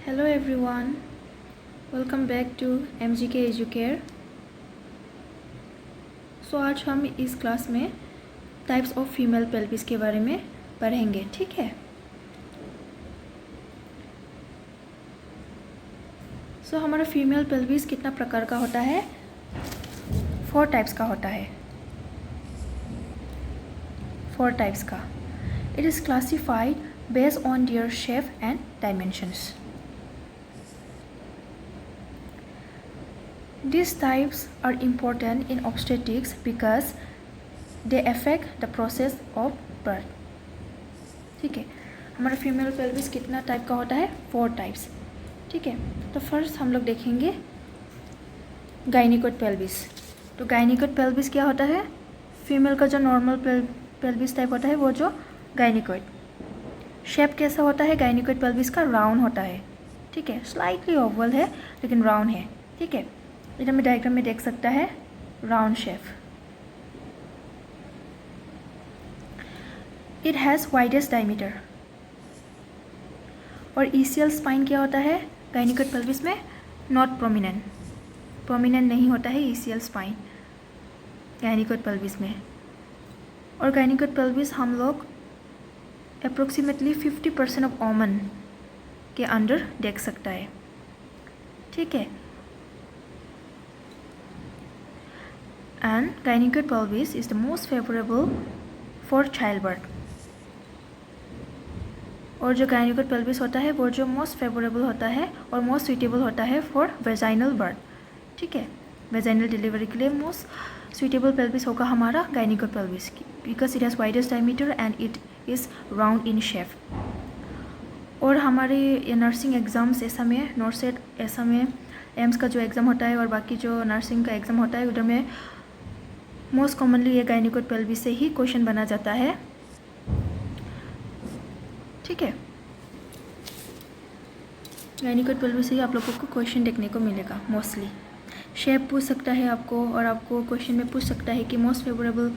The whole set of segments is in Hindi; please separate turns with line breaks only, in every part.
Hello everyone, welcome back to MGK Educare. So आज हम इस क्लास में टाइप्स ऑफ फीमेल पेल्विस के बारे में पढ़ेंगे, ठीक है। सो हमारा फीमेल पेल्विस कितना प्रकार का होता है? 4 टाइप्स का होता है। 4 टाइप्स का। It is classified based on their shape and dimensions. These types are important in obstetrics because they affect the process of birth. ठीक है, हमारा फीमेल पेल्विस कितना टाइप का होता है? 4 टाइप्स, ठीक है। तो फर्स्ट हम लोग देखेंगे गायनिकोइड पेल्विस। तो गायनिकोइड पेल्विस क्या होता है? फीमेल का जो नॉर्मल पेल्विस टाइप होता है वो जो गायनिकोइड। शेप कैसा होता है गायनिकोइड पेल्विस का? राउंड होता है, ठीक है। स्लाइटली ओवल है लेकिन राउंड है, ठीक है। इधर में डायग्राम में देख सकता है round shape. It has widest diameter. और ईसीएल स्पाइन क्या होता है गायनिकोइड पेल्विस में? नॉट प्रोमिनेंट, प्रोमिनेंट नहीं होता है ईसीएल स्पाइन गायनिकोइड पेल्विस में। और गायनिकोइड पेल्विस हम लोग अप्रोक्सीमेटली 50% ऑफ वोमेन के अंडर देख सकता है, ठीक है। And gynecoid pelvis is the most favorable for childbirth. और जो gynecoid pelvis होता है वो जो मोस्ट फेवरेबल होता है और मोस्ट सुइटेबल होता है फॉर वेजाइनल बर्थ, ठीक है। वेजाइनल डिलीवरी के लिए मोस्ट सुइटेबल पेल्विस होगा हमारा gynecoid pelvis because it has widest diameter and it is round in shape. और हमारे नर्सिंग एग्ज़ाम्स ऐसा में नॉर्सेट ऐसा में एम्स का जो एग्ज़ाम होता है और बाकी जो नर्सिंग का एग्ज़ाम होता है उधर में मोस्ट कॉमनली ये गायनिकोइड पेल्विस से ही क्वेश्चन बना जाता है, ठीक है। गायनिकोइड पेल्विस से ही आप लोगों को क्वेश्चन देखने को मिलेगा मोस्टली। शेप पूछ सकता है आपको और आपको क्वेश्चन में पूछ सकता है कि most favourable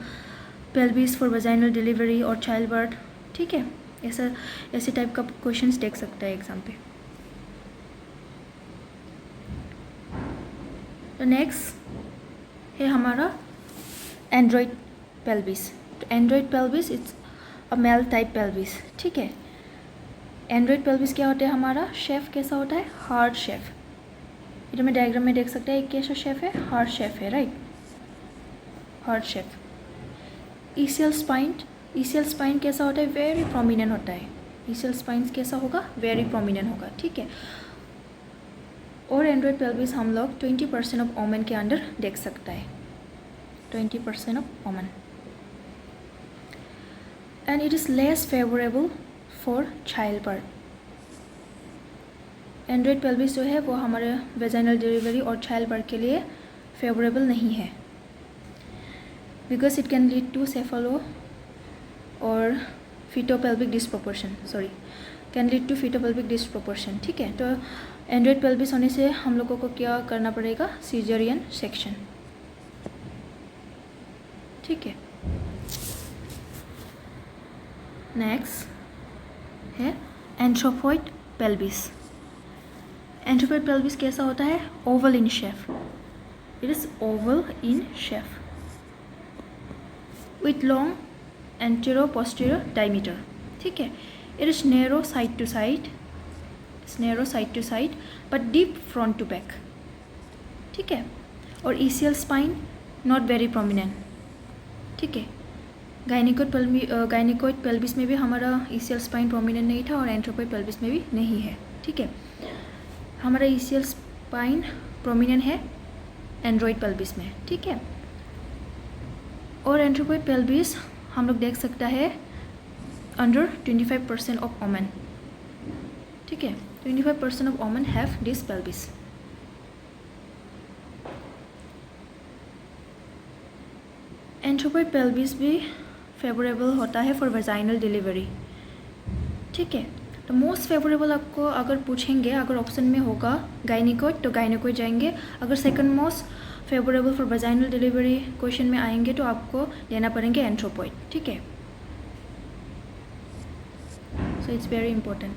pelvis for vaginal delivery और चाइल्ड बर्थ, ठीक है। ऐसे टाइप का क्वेश्चंस देख सकता है एग्जाम पे। तो नेक्स्ट है हमारा एंड्रॉइड पेल्विस। तो android pelvis it's a male type pelvis, ठीक है। एंड्रॉइड पेल्विस क्या होता है हमारा? शेफ कैसा होता है? Hard chef. इधर में डायग्राम में देख सकते हैं कैसा शेफ है? हार्ड शेफ है, right, hard chef. ECL spine कैसा होता है? वेरी प्रोमिनेंट होता है। ईसीएल स्पाइन कैसा होगा? वेरी प्रोमिनेंट होगा, ठीक है। और एंड्रॉइड पेल्विस हम लोग 20% ऑफ वोमेन के अंदर देख सकता है, 20% of women, and it is less favorable for childbirth. Android pelvis जो है वो हमारे वेजाइनल डिलीवरी और चाइल्ड बर्थ के लिए फेवरेबल नहीं है because it can lead to cephalo और fetopelvic disproportion, can lead to fetopelvic disproportion, ठीक है। तो एंड्रॉइड पेल्विस होने से हम लोगों को क्या करना पड़ेगा? सीजरियन सेक्शन, ठीक है। नेक्स्ट है एंथ्रोपॉइड पेल्विस। एंथ्रोपॉइड पेल्विस कैसा होता है? Oval in shape. It is oval in shape with long antero posterior diameter, ठीक है। It is narrow side to side but deep front to back, ठीक है। और ischial spine not very prominent, ठीक है। गायनिकोइड पेल्विस में भी हमारा ईसीएल स्पाइन प्रोमिनेंट नहीं था और एंथ्रोपॉइड पेल्विस में भी नहीं है, ठीक है। हमारा ईसीएल स्पाइन प्रोमिनेंट है एंड्रॉइड पेल्विस में, ठीक है। और एंथ्रोपॉइड पेल्विस हम लोग देख सकता है अंडर 25% ऑफ वोमेन, ठीक है। 25% of women have this pelvis. Anthropoid pelvis भी फेवरेबल होता है फॉर वेजाइनल डिलीवरी, ठीक है। तो मोस्ट फेवरेबल आपको अगर पूछेंगे, अगर ऑप्शन में होगा गायनिकोइड तो गायनिकोइड जाएंगे। अगर second most favourable for vaginal delivery question में आएंगे तो आपको लेना पड़ेंगे एंथ्रोपॉइड, ठीक है। So it's very important.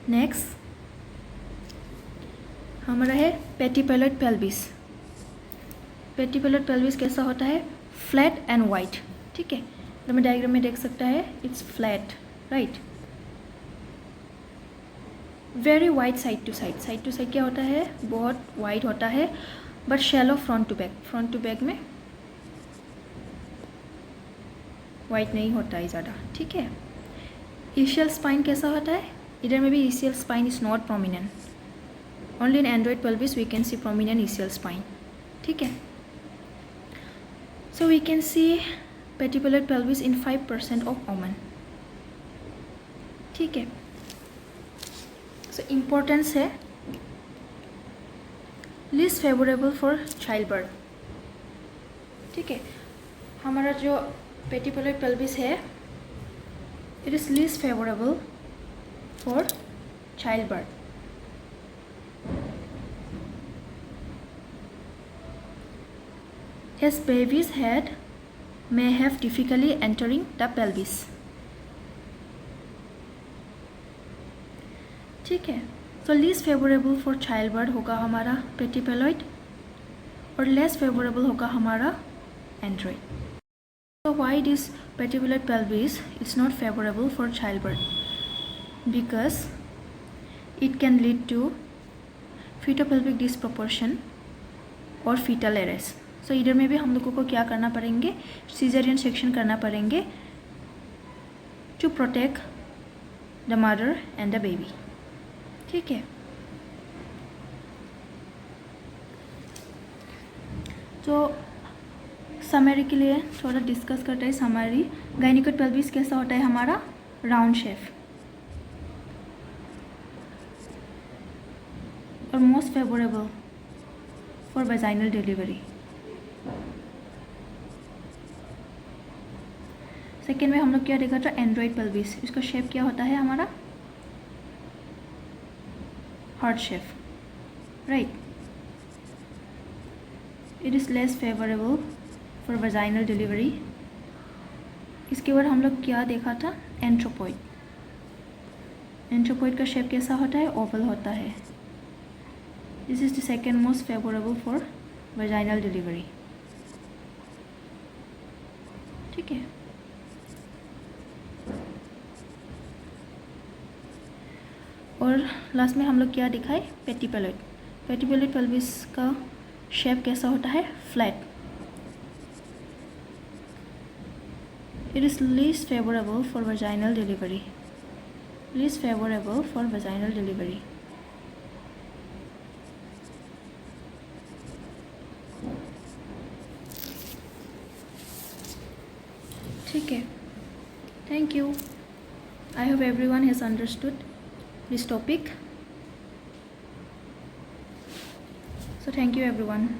Next हमारा है पेटिपेलोइड पेल्विस। पेटिपेलोइड पेल्विस कैसा होता है? फ्लैट एंड वाइड, ठीक है। तो मैं डायग्राम में देख सकता है, it's flat, right, very wide side to side. Side to side क्या होता है? बहुत वाइड होता है, but shallow front to back. Front to back में वाइड नहीं होता है ज़्यादा, ठीक है। ईशियल स्पाइन कैसा होता है? इधर में भी ischial spine is not prominent, only in android pelvis we can see prominent ischial spine, ठीक है। So we can see platypelloid pelvis in 5% of women, ठीक है। सो इम्पोर्टेंस है, least favourable for child birth, ठीक है। हमारा जो पेटिपेलोइड पेल्विस है, it is least favourable for child birth. As baby's head may have difficulty entering the pelvis, ठीक है। तो least favourable for child birth होगा हमारा पेटिपेलोइड और लेस फेवरेबल होगा हमारा Android. So why this petipeloid pelvis is not favorable for childbirth? Because it can lead to fetopelvic disproportion और fetal arrest. So इधर में भी हम लोगों को क्या करना पड़ेंगे? सीजरियन सेक्शन करना पड़ेंगे to protect the mother and the baby, ठीक है। तो समरी के लिए थोड़ा डिस्कस करते हैं। समरी, गायनिकोइड पेल्विस कैसा होता है हमारा? राउंड शेप और most favourable for vaginal delivery. Second में हम लोग क्या देखा था? एंड्रॉइड पेल्विस, इसका शेप क्या होता है हमारा? Heart shape, right. It is less favourable for vaginal delivery. इसके बाद हम लोग क्या देखा था? एंथ्रोपॉइड। एंथ्रोपॉइड का शेप कैसा होता है? ओवल होता है। This is the second most favourable for vaginal delivery, ठीक है। और लास्ट में हम लोग क्या दिखाए? पेटिपेलोइड। पेटिपेलोइड पेल्विस का शेप कैसा होता है? Flat. It is least favorable for vaginal delivery. Least favorable for vaginal delivery. ठीक है। Thank you. I hope everyone has understood this topic. So thank you everyone.